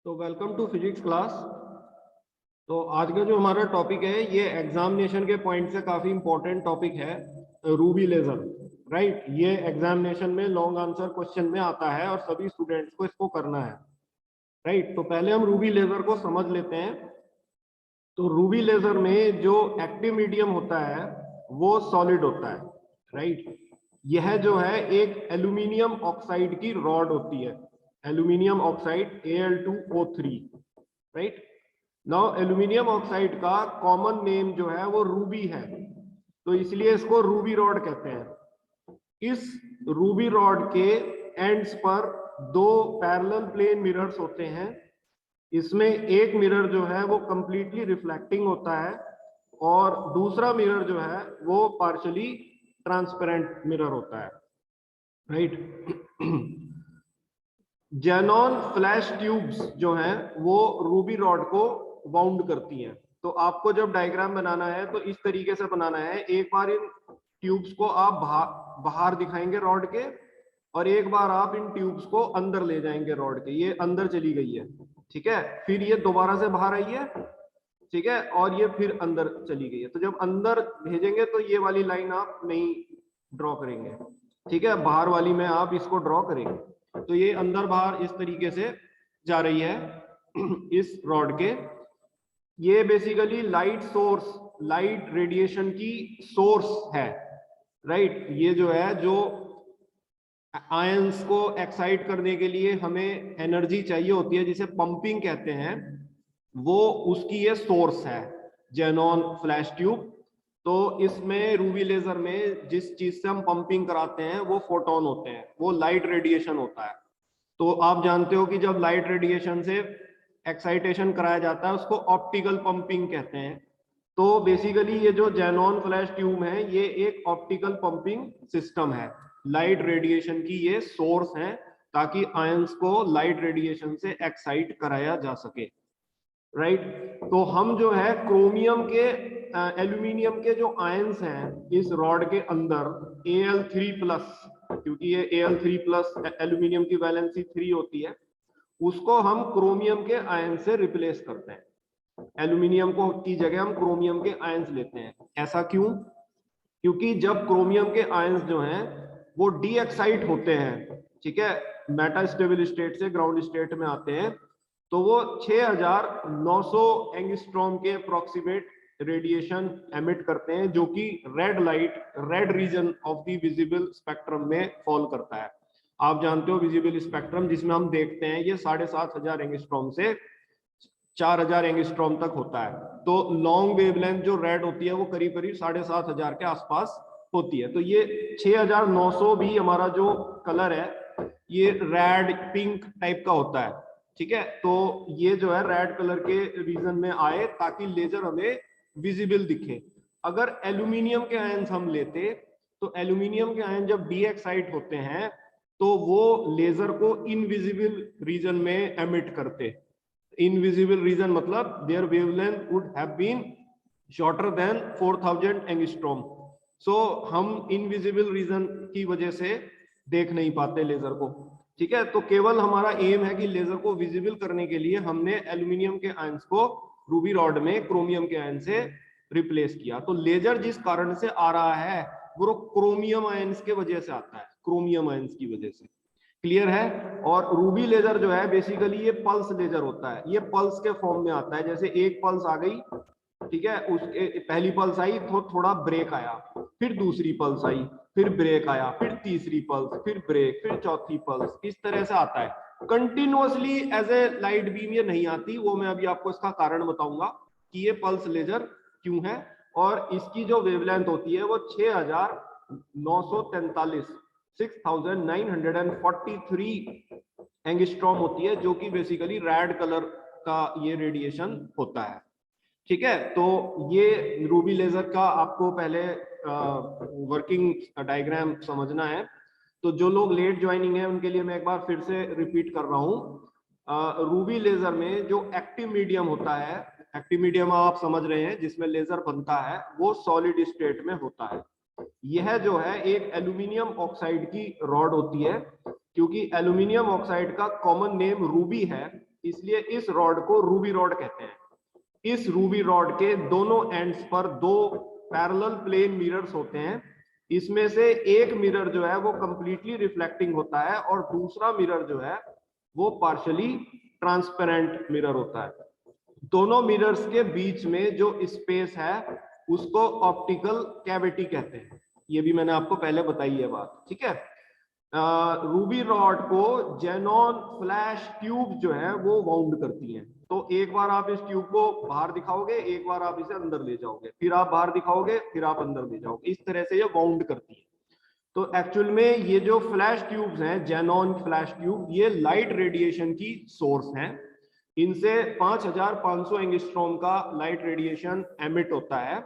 तो welcome to physics class. तो आज का जो हमारा टॉपिक है ये एग्जामिनेशन के पॉइंट से काफी इंपॉर्टेंट टॉपिक है, रूबी लेजर। राइट, ये एग्जामिनेशन में लॉन्ग आंसर क्वेश्चन में आता है और सभी स्टूडेंट्स को इसको करना है। राइट, तो पहले हम रूबी लेजर को समझ लेते हैं। तो रूबी लेजर में जो एक्टिव मीडियम होता है वो सॉलिड होता है। राइट, यह जो है एक एल्यूमिनियम ऑक्साइड की रॉड होती है, aluminium oxide Al2O3। Right, now aluminium oxide का कॉमन नेम जो है वो रूबी है, तो इसलिए इसको रूबी रॉड कहते हैं। इस रूबी रॉड के एंड्स पर दो पैरेलल प्लेन मिरर्स होते हैं। इसमें एक मिरर जो है वो कंप्लीटली रिफ्लेक्टिंग होता है और दूसरा मिरर जो है वो पार्शियली ट्रांसपेरेंट मिरर होता है। राइट, जेनॉन फ्लैश ट्यूब्स जो हैं वो रूबी रॉड को वाउंड करती हैं। तो आपको जब डायग्राम बनाना है तो इस तरीके से बनाना है। एक बार इन ट्यूब्स को आप बाहर दिखाएंगे रॉड के, और एक बार आप इन ट्यूब्स को अंदर ले जाएंगे रॉड के। ये अंदर चली गई है, ठीक है, फिर ये दोबारा से बाहर आई है, ठीक है, और ये फिर अंदर चली गई है। तो जब अंदर भेजेंगे तो ये वाली लाइन आप नहीं ड्रॉ करेंगे, ठीक है, बाहर वाली में आप इसको ड्रॉ करेंगे। तो ये अंदर बाहर इस तरीके से जा रही है इस रॉड के। ये basically light source, light radiation की सोर्स है। राइट, ये जो है जो आयंस को एक्साइट करने के लिए हमें एनर्जी चाहिए होती है जिसे पंपिंग कहते हैं, वो उसकी ये सोर्स है, जेनॉन फ्लैश ट्यूब। तो इसमें रूबी लेजर में जिस चीज से हम पंपिंग कराते हैं वो फोटोन होते हैं, वो लाइट रेडिएशन होता है। तो आप जानते हो कि जब लाइट रेडिएशन से एक्साइटेशन कराया जाता है उसको ऑप्टिकल पंपिंग कहते हैं। तो बेसिकली ये जो जेनॉन फ्लैश ट्यूब है ये एक ऑप्टिकल पंपिंग सिस्टम है, लाइट रेडिएशन की ये सोर्स है, ताकि आयंस को लाइट रेडिएशन से एक्साइट कराया जा सके। राइट, तो हम जो है क्रोमियम के एल्यूमिनियम के जो आयंस हैं इस रॉड के अंदर Al3+, क्योंकि ये Al3+ एल्यूमिनियम की वैलेंसी 3 होती है, उसको हम क्रोमियम के आयन से रिप्लेस करते हैं। एल्यूमिनियम को की जगह हम क्रोमियम के आयंस लेते हैं। ऐसा क्यों? क्योंकि जब क्रोमियम के आयंस जो हैं वो डी एक्साइट होते हैं, ठीक है, मेटा स्टेबल स्टेट से ग्राउंड स्टेट में आते हैं, तो वो 6900 एंगस्ट्रॉम के अप्रोक्सीमेट रेडिएशन एमिट करते हैं, जो कि red light, red region of the visible spectrum में फॉल करता है। आप जानते हो विजिबल स्पेक्ट्रम जिसमें हम देखते हैं ये 7500 एंगस्ट्रॉम से 4000 एंगस्ट्रॉम तक होता है। तो लॉन्ग वेवलेंथ जो रेड होती है वो करीब करीब 7500 के आसपास होती है। तो ये 6900 भी हमारा जो कलर है ये रेड पिंक टाइप का होता है, ठीक है। तो ये जो है रेड कलर के रीजन में आए ताकि लेजर हमें विजिबल दिखे। अगर एल्यूमिनियम के आयंस हम लेते तो एल्यूमिनियम के आयन जब डी एक्साइट होते हैं तो वो लेजर को इनविजिबल रीजन में एमिट करते। इनविजिबल रीजन मतलब their wavelength would have been shorter than 4000 angstrom. So हम इनविजिबल रीजन की वजह से देख नहीं पाते लेजर को, ठीक है। तो केवल हमारा एम है कि लेजर को विजिबल करने के लिए हमने एल्यूमिनियम के आयंस को रूबी रॉड में क्रोमियम के आयन से रिप्लेस किया। तो लेजर जिस कारण से आ रहा है वो क्रोमियम आयंस के वजह से आता है, क्रोमियम आयंस की वजह से। क्लियर है? और रूबी लेजर जो है बेसिकली ये पल्स लेजर होता है, ये पल्स के फॉर्म में आता है। जैसे एक पल्स आ गई, ठीक है, उसके पहली पल्स आई तो थोड़ा ब्रेक आया, फिर दूसरी पल्स आई, फिर ब्रेक आया, फिर तीसरी पल्स, फिर ब्रेक, फिर चौथी पल्स, इस तरह से आता है। Continuously as a light beam ये नहीं आती, वो मैं अभी आपको इसका कारण बताऊंगा कि ये पल्स लेजर क्यों है। और इसकी जो वेवलेंथ होती है वो 6943 6943 एंगस्ट्रॉम होती है, जो कि बेसिकली रेड कलर का ये रेडिएशन होता है, ठीक है। तो ये रूबी लेजर का आपको पहले वर्किंग डायग्राम समझना है। तो जो लोग लेट ज्वाइनिंग है उनके लिए मैं एक बार फिर से रिपीट कर रहा हूं। रूबी लेजर में जो एक्टिव मीडियम होता है, एक्टिव मीडियम आप समझ रहे हैं जिसमें लेजर बनता है, वो सॉलिड स्टेट में होता है। यह जो है एक एल्यूमिनियम ऑक्साइड की रॉड होती है, क्योंकि एल्यूमिनियम ऑक्साइड का कॉमन नेम रूबी है, इसलिए इस रॉड को रूबी रॉड कहते हैं। इस रूबी रॉड के दोनों एंड्स पर दो पैरेलल प्लेन मिरर्स होते हैं। इसमें से एक मिरर जो है वो कंप्लीटली रिफ्लेक्टिंग होता है और दूसरा मिरर जो है वो पार्शियली ट्रांसपेरेंट मिरर होता है। दोनों मिरर्स के बीच में जो स्पेस है उसको ऑप्टिकल कैविटी कहते हैं। ये भी मैंने आपको पहले बताई है बात, ठीक है। रूबी रॉड को जेनॉन फ्लैश ट्यूब जो है वो वाउंड करती हैं। तो एक बार आप इस ट्यूब को बाहर दिखाओगे, एक बार आप इसे अंदर ले जाओगे, फिर आप बाहर दिखाओगे, फिर आप अंदर ले जाओगे, इस तरह से ये वाउंड करती है। तो एक्चुअल में ये जो फ्लैश ट्यूब्स हैं, जेनॉन फ्लैश ट्यूब, ये लाइट रेडिएशन की सोर्स हैं। इनसे 5500 एंगस्ट्रॉम का लाइट रेडिएशन एमिट होता है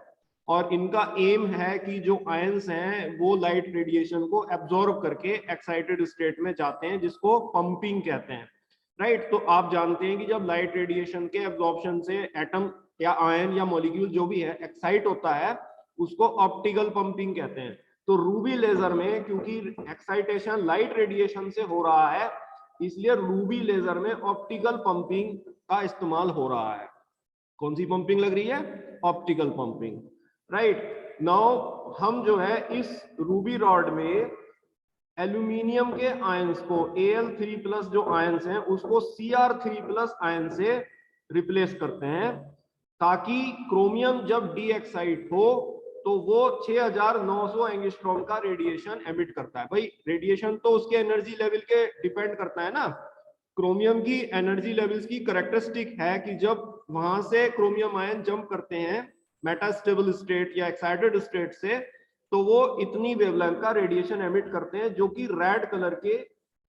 और इनका एम है कि जो आयंस हैं वो लाइट रेडिएशन को एब्जॉर्ब करके एक्साइटेड स्टेट में जाते हैं, जिसको पंपिंग कहते हैं, राइट। तो आप जानते हैं कि जब लाइट रेडिएशन के एब्जॉर्प्शन से एटम या आयन या मॉलिक्यूल जो भी है एक्साइट होता है, उसको ऑप्टिकल पंपिंग कहते हैं। तो रूबी लेजर में क्योंकि एक्साइटेशन लाइट रेडिएशन से हो रहा है, इसलिए रूबी लेजर में ऑप्टिकल पंपिंग का इस्तेमाल हो रहा है। कौन सी पंपिंग लग रही है? Optical pumping, right. नाउ हम जो है इस रूबी रॉड में एल्यूमिनियम के आयंस को Al3+ जो आयंस हैं उसको Cr3+ आयन से रिप्लेस करते हैं, ताकि क्रोमियम जब डीएक्साइट हो तो वो 6900 एंगस्ट्रॉम का रेडिएशन एमिट करता है। भाई रेडिएशन तो उसके एनर्जी लेवल के डिपेंड करता है ना। क्रोमियम की एनर्जी लेवल्स की कैरेक्टरिस्टिक है कि जब वहां से क्रोमियम आयन जंप करते हैं मेटास्टेबल स्टेट या एक्साइटेड स्टेट से, तो वो इतनी वेवलेंथ का रेडिएशन एमिट करते हैं जो कि रेड कलर के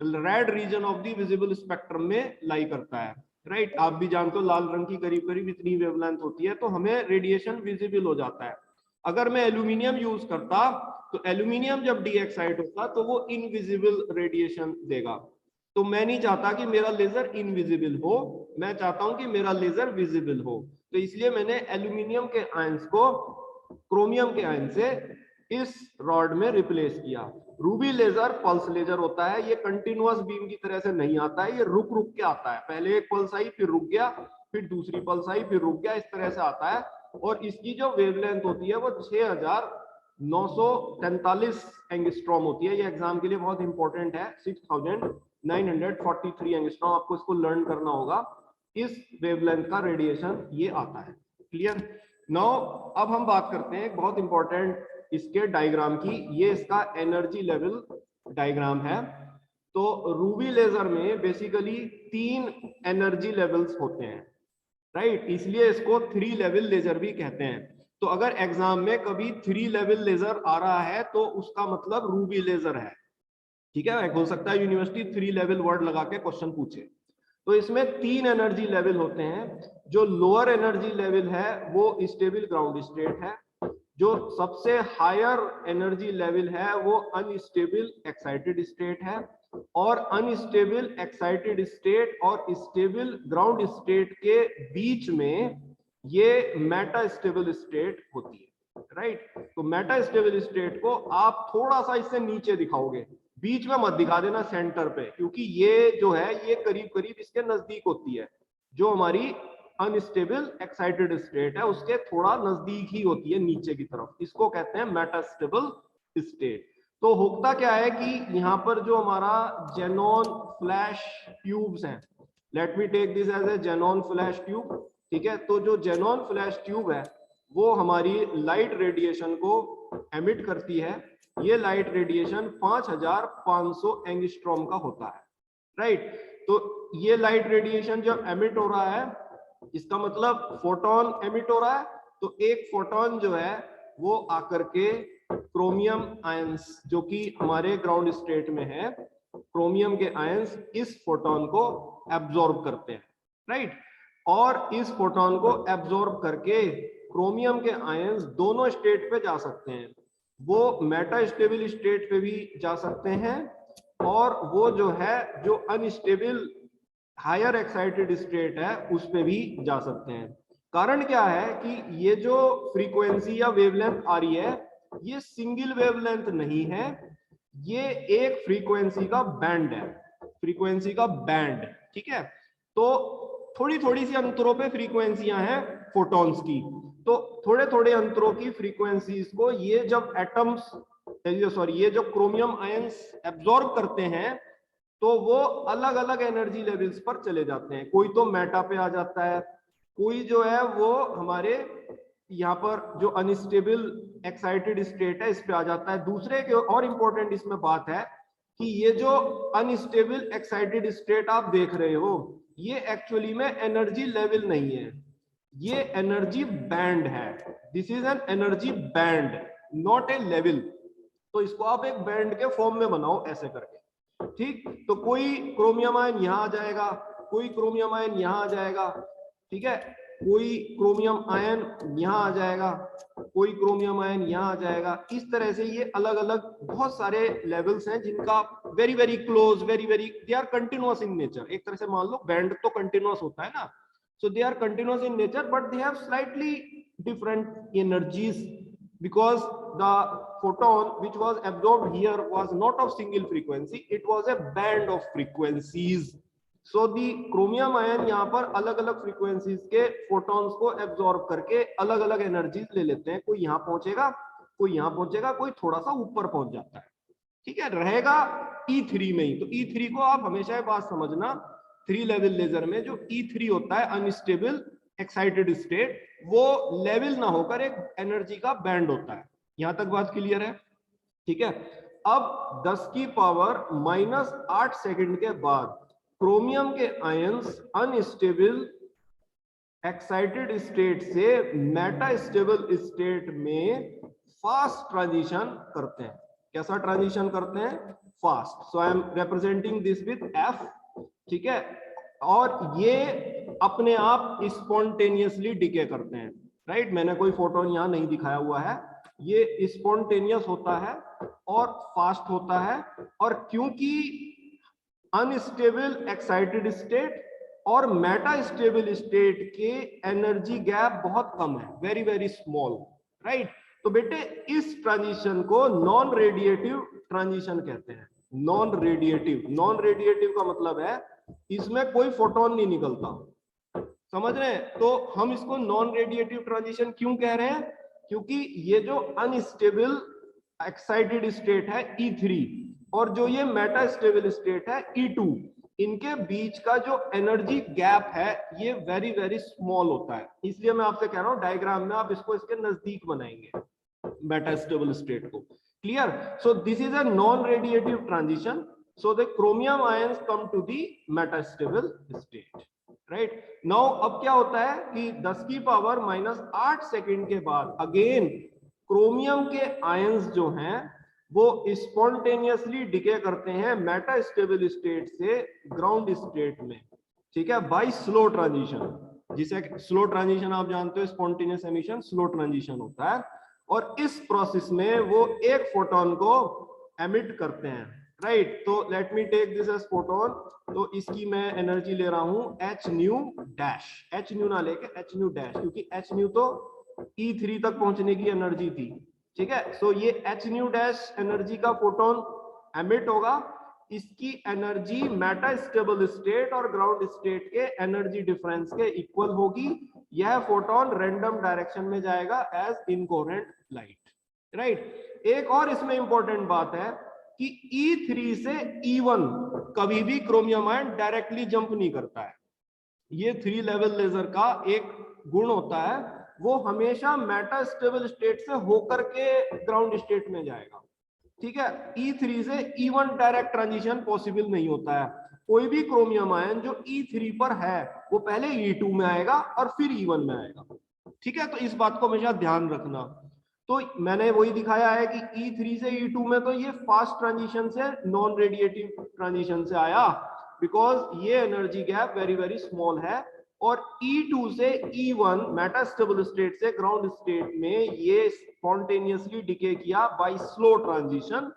red region of the visible spectrum में लाई करता है, राइट। आप भी जानते हो लाल रंग की करीब करीब इतनी वेवलेंथ होती है, तो हमें रेडिएशन विजिबल हो जाता है। अगर मैं एल्यूमिनियम यूज करता तो एल्यूमिनियम जब डीएक्साइट होता तो वो इनविजिबल रेडिएशन देगा। तो मैं नहीं चाहता कि मेरा लेजर इनविजिबल हो, मैं चाहता हूं कि मेरा लेजर विजिबल हो। तो इसलिए मैंने एल्यूमिनियम के आयंस को क्रोमियम के आयन से इस रॉड में रिप्लेस किया। रूबी लेजर पल्स लेजर होता है, ये कंटिन्यूअस बीम की तरह से नहीं आता है, ये रुक रुक के आता है। पहले एक पल्स आई, फिर रुक गया, फिर दूसरी पल्स आई, फिर रुक गया, इस तरह से आता है। और इसकी जो वेवलेंथ होती है वो 6943 एंगस्ट्रॉम होती है। ये एग्जाम के लिए बहुत इंपॉर्टेंट है, 6943 एंगस्ट्रॉम, आपको इसको लर्न करना होगा। इस वेवलेंथ का रेडिएशन ये आता है, क्लियर। नाउ अब हम बात करते हैं बहुत इंपॉर्टेंट इसके डायग्राम की। ये इसका एनर्जी लेवल डायग्राम है। तो रूबी लेजर में बेसिकली 3 एनर्जी लेवल्स होते हैं, राइट, इसलिए इसको 3 लेवल लेजर भी कहते हैं। तो अगर एग्जाम में कभी 3 लेवल लेजर आ रहा है तो उसका मतलब रूबी लेजर है, ठीक है। हो सकता है यूनिवर्सिटी 3 लेवल वर्ड लगा के क्वेश्चन पूछे। तो इसमें 3 एनर्जी लेवल होते हैं। जो लोअर एनर्जी लेवल है वो स्टेबल ग्राउंड स्टेट है। जो सबसे हायर एनर्जी लेवल है वो अनस्टेबल एक्साइटेड स्टेट है। और अनस्टेबल एक्साइटेड स्टेट और स्टेबल ग्राउंड स्टेट के बीच में ये मेटा स्टेबल स्टेट होती है, राइट। तो मेटा स्टेबल स्टेट को आप थोड़ा सा इससे नीचे दिखाओगे, बीच में मत दिखा देना सेंटर पे, क्योंकि ये जो है ये करीब करीब इसके नजदीक होती है। जो हमारी अनस्टेबल एक्साइटेड स्टेट है उसके थोड़ा नजदीक ही होती है नीचे की तरफ, इसको कहते हैं मेटास्टेबल स्टेट। तो होता क्या है कि यहाँ पर जो हमारा जेनॉन फ्लैश ट्यूब्स हैं, let me take this as a xenon flash tube, ठीक है। तो जो जेनॉन फ्लैश ट्यूब है वो हमारी लाइट रेडिएशन को एमिट करती है। ये लाइट रेडिएशन 5500 एंगस्ट्रॉम का होता है, राइट। तो ये लाइट रेडिएशन जब एमिट हो रहा है, इसका मतलब फोटोन एमिट हो रहा है। तो एक फोटोन जो है वो आकर के क्रोमियम आयंस जो कि हमारे ग्राउंड स्टेट में है, क्रोमियम के आयंस इस फोटोन को एब्जॉर्ब करते हैं, राइट। और इस फोटोन को एब्जॉर्ब करके क्रोमियम के आयंस दोनों स्टेट पे जा सकते हैं। वो मेटा स्टेबल स्टेट पे भी जा सकते हैं और वो जो है जो अनस्टेबल हायर एक्साइटेड स्टेट है उस पे भी जा सकते हैं। कारण क्या है कि ये जो फ्रीक्वेंसी या वेवलेंथ आ रही है ये सिंगल वेवलेंथ नहीं है, ये एक फ्रीक्वेंसी का बैंड है, फ्रीक्वेंसी का बैंड, ठीक है। तो थोड़ी थोड़ी सी अंतरों पे फ्रीक्वेंसियां हैं फोटॉन्स की, तो थोड़े थोड़े अंतरों की फ्रीक्वेंसीज को ये जब एटम्स ये जो क्रोमियम आयंस एब्जॉर्ब करते हैं तो वो अलग अलग एनर्जी लेवल्स पर चले जाते हैं। कोई तो मेटा पे आ जाता है, कोई जो है वो हमारे यहाँ पर जो अनस्टेबल एक्साइटेड स्टेट है इस पे आ जाता है। दूसरे के और इंपॉर्टेंट इसमें बात है कि ये जो अनस्टेबल एक्साइटेड स्टेट आप देख रहे हो ये एक्चुअली में एनर्जी लेवल नहीं है, ये एनर्जी बैंड है। This is an energy band not a level. तो इसको आप एक बैंड के फॉर्म में बनाओ ऐसे करके, ठीक। तो कोई क्रोमियम आयन यहां आ जाएगा, कोई क्रोमियम आयन यहां आ जाएगा, ठीक है, कोई क्रोमियम आयन यहां आ जाएगा, कोई क्रोमियम आयन यहां आ जाएगा। इस तरह से ये अलग अलग बहुत सारे लेवल्स हैं जिनका very very close, very very they are continuous in nature. एक तरह से मान लो बैंड तो कंटिन्यूअस होता है ना, so they are continuous in nature but they have slightly different energies because the photon which was absorbed here was not of single frequency, it was a band of frequencies. so the chromium ion यहाँ पर अलग अलग frequencies के photons को absorb करके अलग अलग energies ले लेते हैं। कोई यहाँ पहुंचेगा, कोई यहाँ पहुंचेगा, कोई थोड़ा सा ऊपर पहुंच जाता है, ठीक है, रहेगा E3 में ही। तो E3 को आप हमेशा ये बात समझना, 3 लेवल लेजर में जो E3 होता है अनस्टेबल एक्साइटेड स्टेट, वो लेवल ना होकर एक एनर्जी का बैंड होता है। यहां तक बात क्लियर है, ठीक है। अब 10 की पावर -8 सेकंड के बाद क्रोमियम के आयंस अनस्टेबल एक्साइटेड स्टेट से मेटा स्टेबल स्टेट में फास्ट ट्रांजिशन करते हैं। कैसा ट्रांजिशन करते हैं? Fast. So I am representing this with F, ठीक है। और ये अपने आप स्पॉन्टेनियसली डिके करते हैं, राइट। मैंने कोई फोटोन यहां नहीं दिखाया हुआ है, ये स्पॉन्टेनियस होता है और फास्ट होता है। और क्योंकि अनस्टेबल एक्साइटेड स्टेट और मेटा स्टेबल स्टेट के एनर्जी गैप बहुत कम है, वेरी वेरी स्मॉल, राइट। तो बेटे इस ट्रांजिशन को नॉन रेडिएटिव ट्रांजिशन कहते हैं। नॉन रेडिएटिव, नॉन रेडिएटिव का मतलब है इसमें कोई फोटोन नहीं निकलता, समझ रहे हैं। तो हम इसको नॉन रेडिएटिव ट्रांजिशन क्यों कह रहे हैं? क्योंकि ये जो अनस्टेबल एक्साइटेड स्टेट है E3 और जो ये मेटा स्टेबल स्टेट है E2, इनके बीच का जो एनर्जी गैप है ये वेरी वेरी स्मॉल होता है। इसलिए मैं आपसे कह रहा हूं डायग्राम में आप इसको इसके नजदीक बनाएंगे मेटा स्टेबल स्टेट को। Clear? So this is a non radiative transition, so the chromium ions come to the metastable state, right now। अब क्या होता है कि 10 की पावर -8 सेकंड के बाद अगेन क्रोमियम के आयंस जो हैं वो स्पॉन्टेनियसली डिके करते हैं मेटा स्टेबल स्टेट से ग्राउंड स्टेट में, ठीक है, बाय स्लो ट्रांजिशन। जिसे स्लो ट्रांजिशन आप जानते हो, स्पॉन्टेनियस एमिशन स्लो ट्रांजिशन होता है। और इस प्रोसेस में वो एक फोटोन को एमिट करते हैं, राइट। तो let me take this as photon. तो इसकी मैं एनर्जी ले रहा हूं h nu dash, h nu ना लेके h न्यू डैश, क्योंकि h न्यू तो E3 तक पहुंचने की एनर्जी थी, ठीक है। सो ये h न्यू डैश एनर्जी का फोटोन एमिट होगा। इसकी एनर्जी मेटा स्टेबल स्टेट और ग्राउंड स्टेट के एनर्जी डिफरेंस के इक्वल होगी। यह फोटोन रैंडम डायरेक्शन में जाएगा एज इनकोहेरेंट लाइट, राइट। एक और इसमें इंपॉर्टेंट बात है कि E3 से E1 कभी भी क्रोमियम आयन डायरेक्टली जंप नहीं करता है। ये 3 लेवल लेजर का एक गुण होता है, वो हमेशा मेटा स्टेबल स्टेट से होकर के ग्राउंड स्टेट में जाएगा, ठीक है। E3 से E1 डायरेक्ट ट्रांजिशन पॉसिबल नहीं होता है। कोई भी क्रोमियम आयन जो E3 पर है वो पहले E2 में आएगा और फिर E1 में आएगा, ठीक है। तो इस बात को हमेशा ध्यान रखना। तो मैंने वही दिखाया है कि E3 से E2 में तो ये फास्ट ट्रांजिशन से नॉन रेडिएटिव ट्रांजिशन से आया, बिकॉज ये energy gap very very small है। और E2 से E1 मेटा स्टेबल स्टेट से ग्राउंड स्टेट में ये स्पॉन्टेनियसली डिके किया बाय स्लो ट्रांजिशन,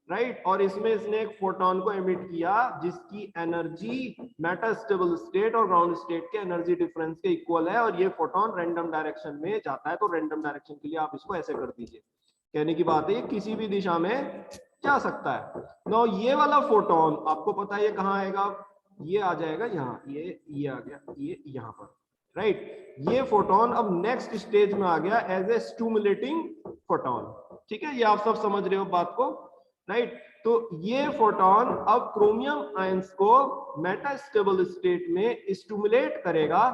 राइट। और इसमें इसने एक फोटोन को एमिट किया जिसकी एनर्जी मेटा स्टेबल स्टेट और ग्राउंड स्टेट के एनर्जी डिफरेंस के इक्वल है, और ये फोटोन रैंडम डायरेक्शन में जाता है। तो रैंडम डायरेक्शन के लिए आप इसको ऐसे कर दीजिए, कहने की बात है किसी भी दिशा में जा सकता है। नो ये वाला फोटोन आपको पता है ये कहाँ आएगा? ये आ जाएगा यहाँ, ये आ गया, ये यहाँ पर, राइट। ये फोटोन अब नेक्स्ट स्टेज में आ गया एज ए स्टिमुलेटिंग फोटोन, ठीक है, ये आप सब समझ रहे हो बात को, राइट। तो ये फोटोन अब क्रोमियम आयंस को मेटास्टेबल स्टेट में स्टिमुलेट करेगा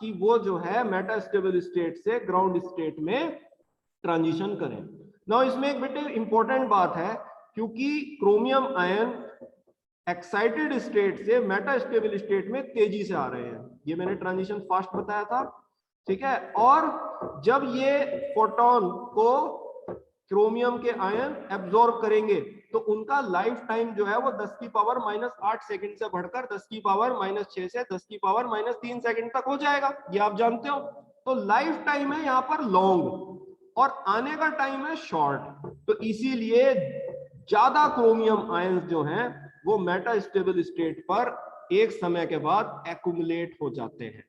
कि वो जो है मेटास्टेबल स्टेट से ग्राउंड स्टेट में ट्रांजिशन करें। नाउ इसमें एक बेटे इंपॉर्टेंट बात है, क्योंकि क्रोमियम आयन एक्साइटेड स्टेट से मेटास्टेबल स्टेट में तेजी से आ रहे हैं, ये मैंने ट्रांजिशन फास्ट बताया था, ठीक है। और जब ये फोटोन को क्रोमियम के आयन एब्जॉर्ब करेंगे तो उनका लाइफ टाइम जो है वो 10 की पावर -8 सेकंड से बढ़कर 10 की पावर -6 से 10 की पावर -3 सेकंड तक हो जाएगा, ये आप जानते हो। तो लाइफ टाइम है यहाँ पर लॉन्ग और आने का टाइम है शॉर्ट, तो इसीलिए ज्यादा क्रोमियम आयंस जो हैं वो मेटास्टेबल स्टेट पर एक समय के बाद एक्युमुलेट हो जाते हैं।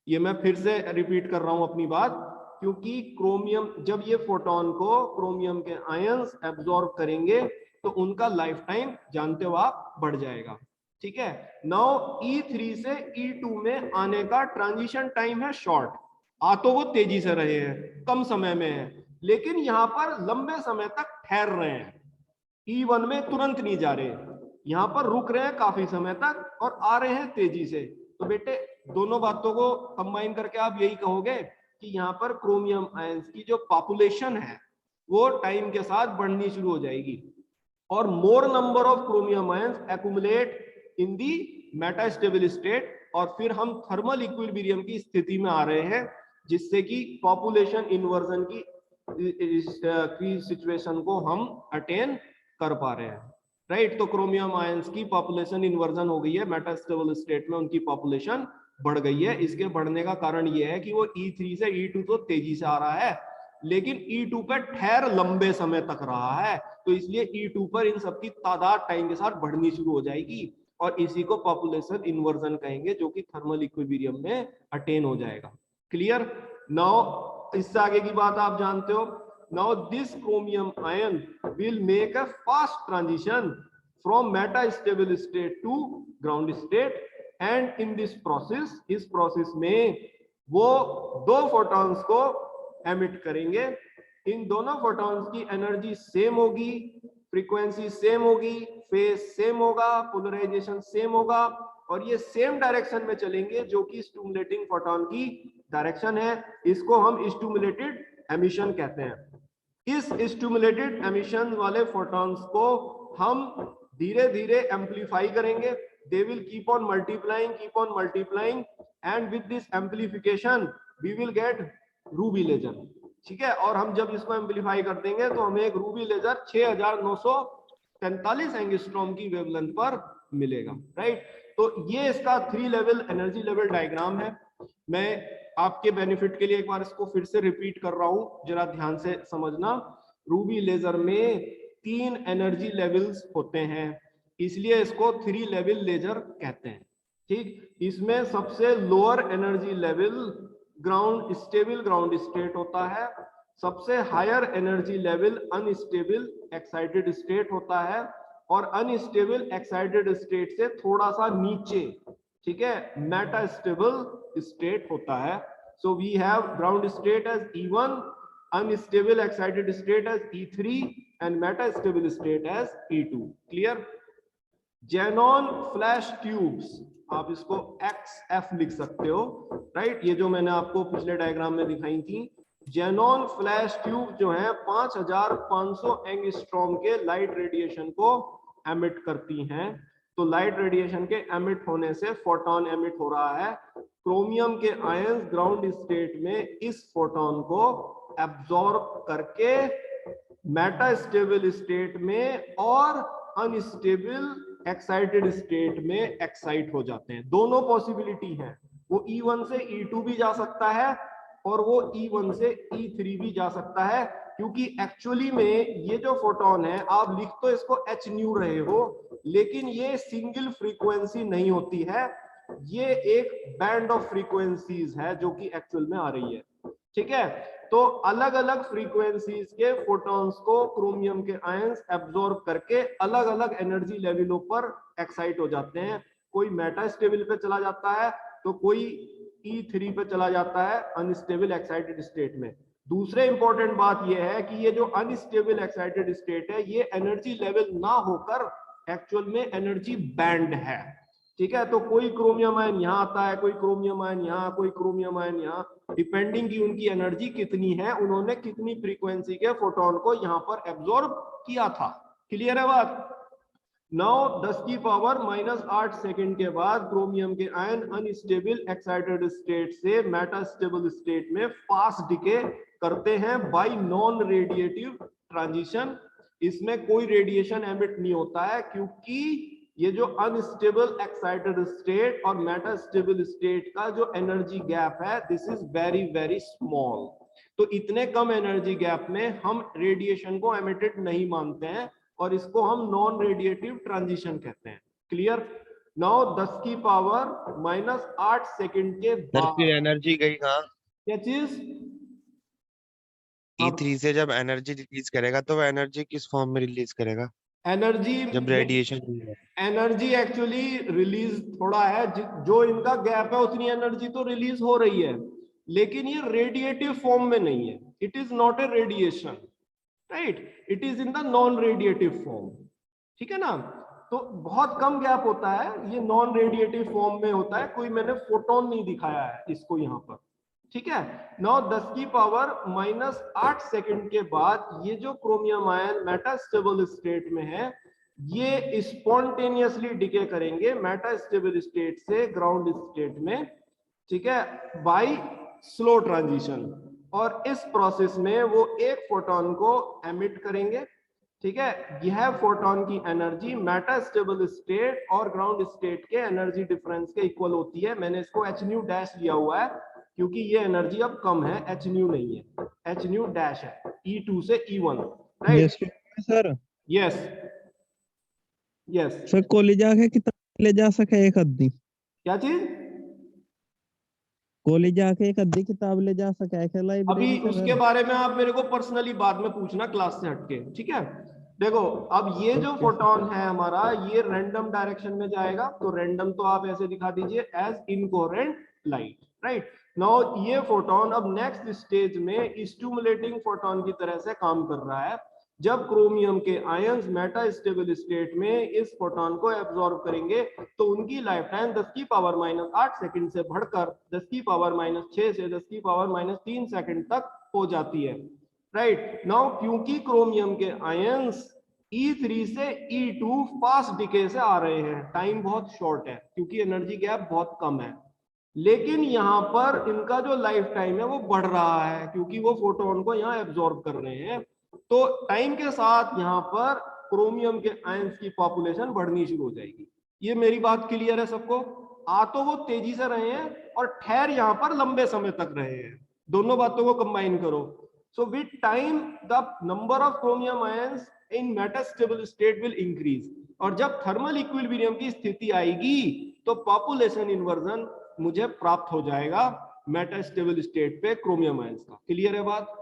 ये मैं फिर से रिपीट कर रहा हूं अपनी बात, क्योंकि क्रोमियम, जब ये फोटोन को क्रोमियम के आयंस एब्जॉर्ब करेंगे तो उनका लाइफ टाइम जानते हो आप बढ़ जाएगा, ठीक है। नाउ E3 से E2 में आने का ट्रांजिशन टाइम है शॉर्ट, आ तो वो तेजी से रहे हैं, कम समय में है, लेकिन यहां पर लंबे समय तक ठहर रहे हैं। E1 में तुरंत नहीं जा रहे, यहां पर रुक रहे हैं काफी समय तक और आ रहे हैं तेजी से। तो बेटे दोनों बातों को कंबाइन करके आप यही कहोगे कि यहाँ पर क्रोमियम आयंस की जो पॉपुलेशन है वो टाइम के साथ बढ़नी शुरू हो जाएगी और मोर number of chromium ions accumulate in the metastable state, और फिर हम थर्मल इक्विलिब्रियम की स्थिति में आ रहे हैं, जिससे कि पॉपुलेशन इन्वर्जन की सिचुएशन को हम अटेन कर पा रहे हैं, राइट। तो क्रोमियम आयंस की पॉपुलेशन इन्वर्जन हो गई है, मेटास्टेबल स्टेट में उनकी पॉपुलेशन बढ़ गई है। इसके बढ़ने का कारण यह है कि वो E3 से E2 तो तेजी से आ रहा है, लेकिन E2 पे ठहर लंबे समय तक रहा है, तो इसलिए E2 पर इन सबकी तादाद टाइम के साथ बढ़नी शुरू हो जाएगी और इसी को पॉपुलेशन इन्वर्जन कहेंगे, जो कि थर्मल इक्विलिब्रियम में अटेन हो जाएगा। क्लियर? नाउ इससे आगे की बात आप जानते हो। Now this chromium ion will make a fast transition from metastable state to ground state, and in this process, इस प्रोसेस में वो दो फोटॉन्स को एमिट करेंगे। इन दोनों फोटॉन्स की एनर्जी सेम होगी, फ्रीक्वेंसी सेम होगी, फेज सेम होगा, पोलराइजेशन सेम होगा और ये सेम डायरेक्शन में चलेंगे, जो कि स्टिमुलेटिंग फोटॉन की डायरेक्शन है। इसको हम स्टिमुलेटेड एमिशन कहते हैं। इस स्टिमुलेटेड एमिशन वाले फोटॉन्स को हम धीरे धीरे एम्पलीफाई करेंगे, they will keep on multiplying and with this amplification we will get ruby laser, ठीक है। और हम जब इसको एम्पलीफाई कर देंगे तो हमें एक रूबी लेजर 6943 एंगस्ट्रॉम की वेवलेंथ पर मिलेगा, राइट। तो ये इसका 3 लेवल एनर्जी लेवल डायग्राम है। मैं आपके बेनिफिट के लिए एक बार इसको फिर से रिपीट कर रहा हूं, जरा ध्यान से समझना। रूबी लेजर में 3 एनर्जी लेवल्स होते हैं, इसलिए इसको 3 लेवल लेजर कहते हैं, ठीक। इसमें सबसे lower energy level ground state होता है, सबसे higher energy level unstable excited state होता है और अनस्टेबल एक्साइटेड स्टेट से थोड़ा सा नीचे, ठीक है, मेटास्टेबल स्टेट होता है। So we have ground state as E1, unstable excited state as E3 and metastable state as E2। Clear? Xenon flash tubes, आप इसको XF लिख सकते हो, राइट। ये जो मैंने आपको पिछले डायग्राम में दिखाई थी, जेनॉन फ्लैश ट्यूब जो है 5500 एंगस्ट्रॉम के लाइट रेडिएशन को एमिट करती हैं। तो लाइट रेडिएशन के एमिट होने से फोटोन एमिट हो रहा है, क्रोमियम के आयंस ग्राउंड स्टेट में इस फोटोन को एब्जॉर्ब करके मेटास्टेबल स्टेट में और अनस्टेबल एक्साइटेड स्टेट में एक्साइट हो जाते हैं। दोनों पॉसिबिलिटी है, वो E1 से E2 भी जा सकता है और वो E1 से E3 भी जा सकता है, क्योंकि एक्चुअली में ये जो फोटोन है, आप लिख तो इसको H न्यू रहे हो, लेकिन ये सिंगल फ्रीक्वेंसी नहीं होती है, ये एक बैंड ऑफ फ्रीक्वेंसीज है जो कि एक्चुअल में आ रही है, ठीक है। तो अलग अलग फ्रीक्वेंसीज के फोटॉन्स को क्रोमियम के आयंस एब्जॉर्ब करके अलग अलग एनर्जी लेवलों पर एक्साइट हो जाते हैं। कोई मेटा स्टेबल पे चला जाता है तो कोई E3 पे चला जाता है अनस्टेबल एक्साइटेड स्टेट में। दूसरे इंपॉर्टेंट बात यह है कि ये जो अनस्टेबल एक्साइटेड स्टेट है ये एनर्जी लेवल ना होकर एक्चुअल में एनर्जी बैंड है, ठीक है। तो कोई क्रोमियम आयन यहाँ आता है, कोई क्रोमियम आयन यहाँ, कोई क्रोमियम आयन यहाँ, डिपेंडिंग की उनकी एनर्जी कितनी है, उन्होंने कितनी फ्रीक्वेंसी के फोटोन को यहाँ पर एब्जॉर्ब किया था। क्लियर है बात? 9 × 10⁻⁸ सेकंड के बाद क्रोमियम के आयन अनस्टेबल एक्साइटेड स्टेट से मेटास्टेबल स्टेट में फास्ट डिके करते हैं बाय नॉन रेडिएटिव ट्रांजिशन। इसमें कोई रेडिएशन एमिट नहीं होता है क्योंकि ये जो अनस्टेबल एक्साइटेड स्टेट और मेटास्टेबल स्टेट का जो एनर्जी गैप है this is very very small. तो इतने कम एनर्जी गैप में हम रेडिएशन को एमिटेड नहीं मानते हैं और इसको हम नॉन रेडिएटिव ट्रांजिशन कहते हैं। क्लियर? 9 × 10⁻⁸ सेकंड के सर बाद फिर एनर्जी गई कहाँ? क्या चीज? E3 से जब एनर्जी रिलीज करेगा तो वो एनर्जी किस फॉर्म में रिलीज करेगा एनर्जी जब रेडिएशन? एनर्जी एक्चुअली रिलीज थोड़ा है, जो इनका गैप है उतनी एनर्जी तो रिलीज हो रही है लेकिन ये रेडिएटिव फॉर्म में नहीं है। It is not a radiation, right, it is in the non radiative form, ठीक है ना। तो बहुत कम गैप होता है, ये नॉन रेडिएटिव फॉर्म में होता है। कोई मैंने फोटोन नहीं दिखाया है इसको यहाँ पर, ठीक है। 9 × 10⁻⁸ सेकंड के बाद ये जो क्रोमियम आयन मेटास्टेबल स्टेट में है ये स्पॉन्टेनियसली डिके करेंगे मेटास्टेबल स्टेट से ग्राउंड स्टेट में, ठीक है, बाय स्लो ट्रांजिशन। और इस प्रोसेस में वो एक फोटोन को एमिट करेंगे, ठीक है। यह फोटोन की एनर्जी मेटास्टेबल स्टेट और ग्राउंड स्टेट के एनर्जी डिफरेंस के इक्वल होती है। मैंने इसको h डैश लिया हुआ है क्योंकि ये एनर्जी अब कम है, h नहीं है, h डैश है, E2 से E1, right? Sir yes yes sir college आके किताब ले जा सके एक अद्धी? क्या चीज? कॉलेज आके एक अद्धी किताब ले जा सके है लाइब्रेरी अभी उसके बारे में आप मेरे को पर्सनली बाद में पूछना क्लास से हटके, ठीक है। देखो अब ये जो फोटोन है हमारा ये रैंडम डायरेक्शन में जाएगा, तो रैंडम तो आप ऐसे दिखा दीजिए as incoherent light, right. Now ये फोटोन अब नेक्स्ट स्टेज में स्टिमुलेटिंग फोटोन की तरह से काम कर रहा है। जब क्रोमियम के आयंस मेटा स्टेबल स्टेट में इस फोटोन को एब्जॉर्ब करेंगे तो उनकी लाइफ टाइम 10⁻⁸ सेकंड से बढ़कर 10⁻⁶ से 10⁻³ सेकंड तक हो जाती है, राइट। नाउ क्योंकि क्रोमियम के आयंस E3 से E2 फास्ट डिके से आ रहे हैं, टाइम बहुत शॉर्ट है क्योंकि एनर्जी गैप बहुत कम है, लेकिन यहाँ पर इनका जो लाइफ टाइम है वो बढ़ रहा है क्योंकि वो फोटोन को यहाँ एब्जॉर्ब कर रहे हैं। तो टाइम के साथ यहाँ पर क्रोमियम के आयंस की पॉपुलेशन बढ़नी शुरू हो जाएगी। ये मेरी बात क्लियर है सबको? आ तो वो तेजी से रहे हैं और ठहर यहाँ पर लंबे समय तक रहे हैं, दोनों बातों को कंबाइन करो। So with time the number of chromium ions in metastable state will increase, और जब थर्मल इक्विलिब्रियम की स्थिति आएगी तो पॉपुलेशन इन्वर्जन मुझे प्राप्त हो जाएगा मेटास्टेबल स्टेट पे क्रोमियम आयंस का। क्लियर है बात?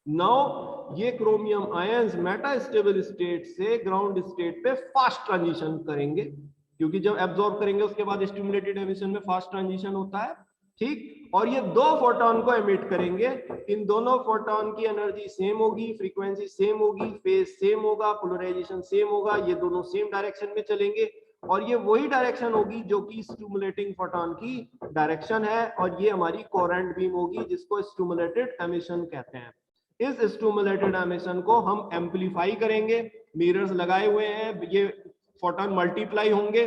नाउ ये क्रोमियम आयंस मेटास्टेबल स्टेट से ग्राउंड स्टेट पे फास्ट ट्रांजिशन करेंगे क्योंकि जब एब्जॉर्ब करेंगे उसके बाद स्टिमुलेटेड एमिशन में फास्ट ट्रांजिशन होता है, ठीक। और ये दो फोटोन को एमिट करेंगे, इन दोनों फोटोन की एनर्जी सेम होगी, फ्रीक्वेंसी सेम होगी, फेज सेम होगा, पोलराइजेशन सेम होगा, ये दोनों सेम डायरेक्शन में चलेंगे और ये वही डायरेक्शन होगी जो कि स्टिमुलेटिंग फोटोन की डायरेक्शन है, और ये हमारी कोहेरेंट बीम होगी जिसको स्टिमुलेटेड एमिशन कहते हैं। इस स्टिमुलेटेड एमिशन को हम एम्पलीफाई करेंगे, मिरर्स लगाए हुए हैं, ये फोटोन मल्टीप्लाई होंगे,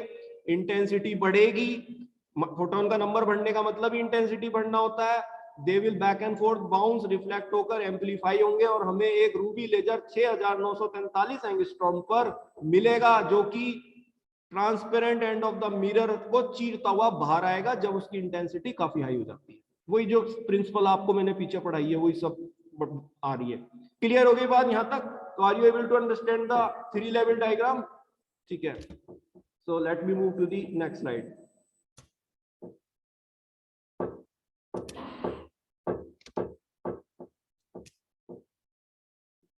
इंटेंसिटी बढ़ेगी, फोटोन का नंबर बढ़ने का मतलब ही इंटेंसिटी बढ़ना होता है। They will back and fourth bounce, reflect होकर एम्पलीफाई होंगे और हमें एक रूबी लेजर 6943 एंगस्ट्रॉम पर मिलेगा जो कि transparent end of the mirror को चीरता हुआ बाहर आएगा जब उसकी इंटेंसिटी काफी हाई हो जाती है। वही जो प्रिंसिपल आपको मैंने पीछे पढ़ाई है वही सब आ रही है। क्लियर हो गई बात यहां तक? तो are you able to understand the 3 level diagram? ठीक है, so let me move to the next slide.